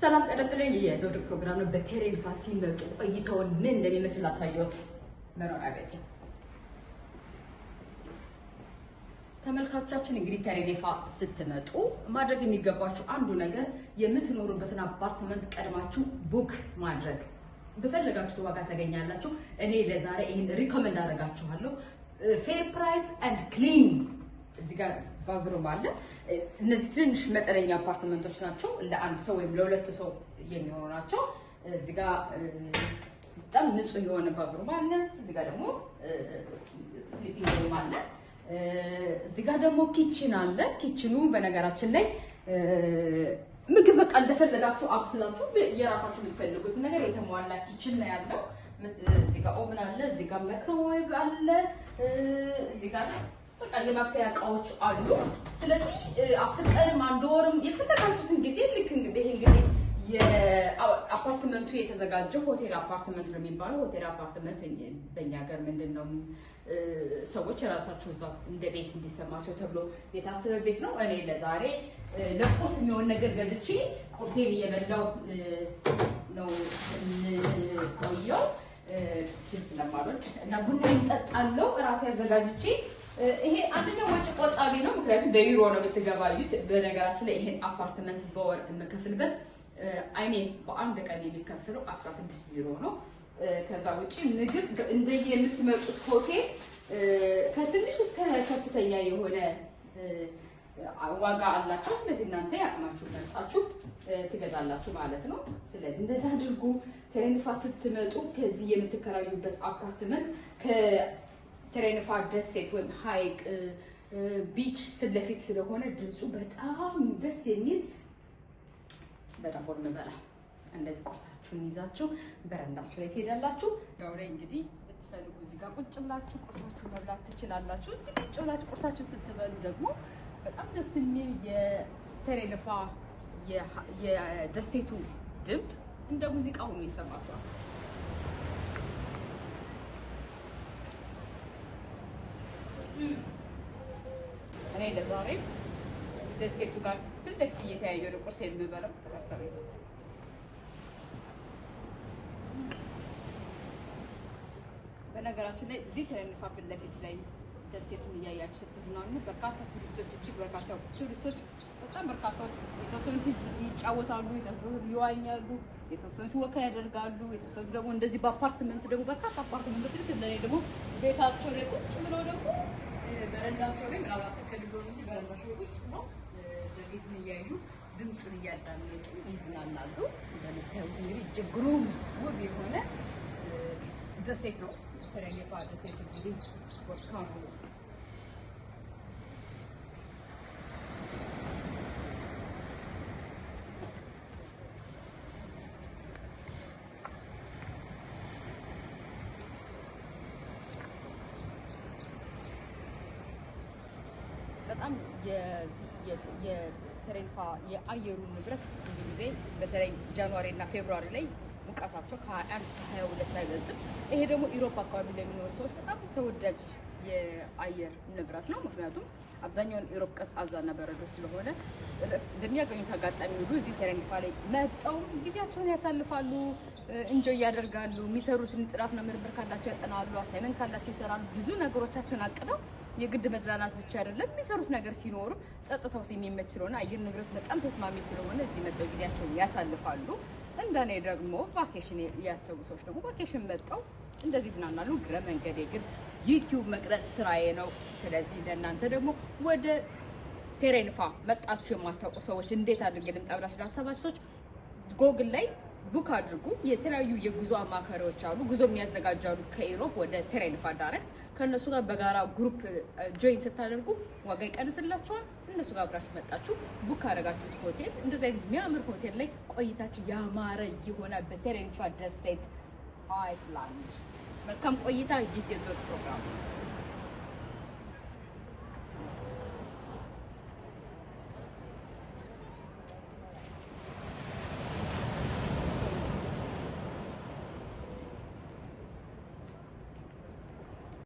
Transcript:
ሰላም ቀደጥለኝ የዘውድ ፕሮግራም ነው። በቴሬንፋ ሲመጡ ቆይተውን ምን እንደሚመስል አሳየዎት። መኖሪያ ቤት ተመልካቾቻችን እንግዲህ ቴሬንፋ ስትመጡ ማድረግ የሚገባችሁ አንዱ ነገር የምትኖሩበትን አፓርትመንት ቀድማችሁ ቡክ ማድረግ። በፈለጋችሁት ዋጋ ታገኛላችሁ። እኔ ለዛሬ ይሄን ሪኮመንድ አደርጋችኋለሁ። ፌር ፕራይስ ኤንድ ክሊን እዚህ ጋር ባዝሩም አለ። እነዚህ ትንሽ መጠነኛ አፓርትመንቶች ናቸው። ለአንድ ሰው ወይም ለሁለት ሰው የሚሆኑ ናቸው። እዚህ ጋር በጣም ንጹህ የሆነ ባዝሩም አለ። እዚህ ጋር ደግሞ ስሊፒንግ ሩም አለ። እዚህ ጋር ደግሞ ኪችን አለ። ኪችኑ በነገራችን ላይ ምግብ በቃ እንደፈለጋችሁ አብስላችሁ የራሳችሁ የምትፈልጉት ነገር የተሟላ ኪችን ነው ያለው። እዚህ ጋር ኦቭን አለ። እዚህ ጋር ማይክሮዌቭ አለ። እዚህ ጋር በቃ የማብሰያ እቃዎች አሉ። ስለዚህ 10 ቀንም አንድ ወርም የፈለጋችሁትን ጊዜ ልክ እንግዲህ የአፓርትመንቱ የተዘጋጀው ሆቴል አፓርትመንት ነው የሚባለው። ሆቴል አፓርትመንት በእኛ ሀገር ምንድነው ሰዎች የራሳቸው እዛው እንደ ቤት እንዲሰማቸው ተብሎ የታሰበ ቤት ነው። እኔ ለዛሬ ለቁርስ የሚሆን ነገር ገዝቼ ቁርሴን እየበላው ነው ቆየው ስለማልወድ እና ቡና እንጠጣለሁ ራሴ አዘጋጅቼ። ይሄ አንደኛው ወጪ ቆጣቢ ነው፣ ምክንያቱም በዩሮ ነው የምትገባዩት። በነገራችን ላይ ይሄን አፓርትመንት በወር የምከፍልበት አይሜን በአንድ ቀን የሚከፍለው 16 ዩሮ ነው። ከዛ ውጪ ምግብ እንደየ የምትመጡት ሆቴል ከትንሽ እስከ ከፍተኛ የሆነ ዋጋ አላቸው። ስለዚህ እናንተ ያቅማችሁን መርጣችሁ ትገዛላችሁ ማለት ነው። ስለዚህ እንደዛ አድርጉ። ቴሬንፋ ስትመጡ ከዚህ የምትከራዩበት አፓርትመንት ከቴሬንፋ ደሴት ወይም ሀይቅ ቢች ፊት ለፊት ስለሆነ ድምፁ በጣም ደስ የሚል በዳቦ እንበላ እንደዚህ ቁርሳችሁን ይዛችሁ በረንዳችሁ ላይ ትሄዳላችሁ። ያው ላይ እንግዲህ ብትፈልጉ እዚህ ጋር ቁጭ ብላችሁ ቁርሳችሁን መብላት ትችላላችሁ። እዚህ ቁጭ ብላችሁ ቁርሳችሁን ስትበሉ ደግሞ በጣም ደስ የሚል የቴሬንፋ የደሴቱ ድምፅ እንደ ሙዚቃ ሆኖ ይሰማችኋል። እኔ ለዛሬ ደሴቱ ጋር ፊት ለፊት እየተያየሁ ነው ቁርስ የምበላው። ተከታተሉ። በነገራችን ላይ እዚህ ቴሬንፋ ፊት ለፊት ላይ ደሴቱን እያያችሁ ስትዝናኑ በርካታ ቱሪስቶች እጅግ በርካታ ቱሪስቶች በጣም በርካታዎች የተወሰኑት ይጫወታሉ፣ የተወሰኑት ይዋኛሉ፣ የተወሰኑት ወካ ያደርጋሉ፣ የተወሰኑት ደግሞ እንደዚህ በአፓርትመንት ደግሞ በርካታ አፓርትመንቶች ልክ እንደኔ ደግሞ ቤታቸው ላይ ቁጭ ብለው ደግሞ በረንዳቸው ላይ ምናልባት ከልሎ እንጂ በረንዳቸው ቁጭ ነው ደሴቱን እያዩ ድምፁን እያዳመጡ ይዝናናሉ። እንደምታዩት እንግዲህ እጅግ ግሩም ውብ የሆነ ደሴት ነው ቴሬንፋ ደሴት። እንግዲህ ወካሙ በጣም የቴሬንፋ የአየሩ ንብረት ብዙ ጊዜ በተለይ ጃንዋሪ እና ፌብሩዋሪ ላይ ሙቀታቸው ከ21 እስከ 22 አይበልጥም። ይሄ ደግሞ ኢሮፓ አካባቢ ለሚኖሩ ሰዎች በጣም ተወዳጅ የአየር ንብረት ነው። ምክንያቱም አብዛኛውን ኢሮፕ ቀዝቃዛና በረዶ ስለሆነ በሚያገኙት አጋጣሚ ሁሉ እዚህ ቴሬንፋ ላይ መጥተው ጊዜያቸውን ያሳልፋሉ፣ እንጆይ ያደርጋሉ። የሚሰሩትን ጥናትና ምርምር ካላቸው ያጠናሉ፣ አሳይመንት ካላቸው ይሰራሉ። ብዙ ነገሮቻቸውን አቅደው የግድ መዝናናት ብቻ አይደለም የሚሰሩት ነገር ሲኖሩ ጸጥታው የሚመች ስለሆነ አየር ንብረት በጣም ተስማሚ ስለሆነ እዚህ መጥተው ጊዜያቸውን ያሳልፋሉ። እንደኔ ደግሞ ቫኬሽን ያሰቡ ሰዎች ደግሞ ቫኬሽን መጥተው እንደዚህ ዝናናሉ። ግረ መንገዴ ግን ዩቲዩብ መቅረጽ ስራዬ ነው። ስለዚህ ለእናንተ ደግሞ ወደ ቴሬንፋ መጣችሁ የማታውቁ ሰዎች እንዴት አድርጌ ልምጣ ብላችሁ ላሰባችሁ ሰዎች ጎግል ላይ ቡክ አድርጉ። የተለያዩ የጉዞ አማካሪዎች አሉ፣ ጉዞ የሚያዘጋጃሉ ከኢሮፕ ወደ ቴሬንፋ ዳይሬክት። ከእነሱ ጋር በጋራ ግሩፕ ጆይን ስታደርጉ ዋጋ ይቀንስላችኋል። እነሱ ጋር አብራችሁ መጣችሁ ቡክ አደረጋችሁት ሆቴል እንደዚህ አይነት የሚያምር ሆቴል ላይ ቆይታችሁ ያማረ ይሆናል በቴሬንፋ ደሴት አይስላንድ። መልካም ቆይታ። ይህ የዘውድ ፕሮግራም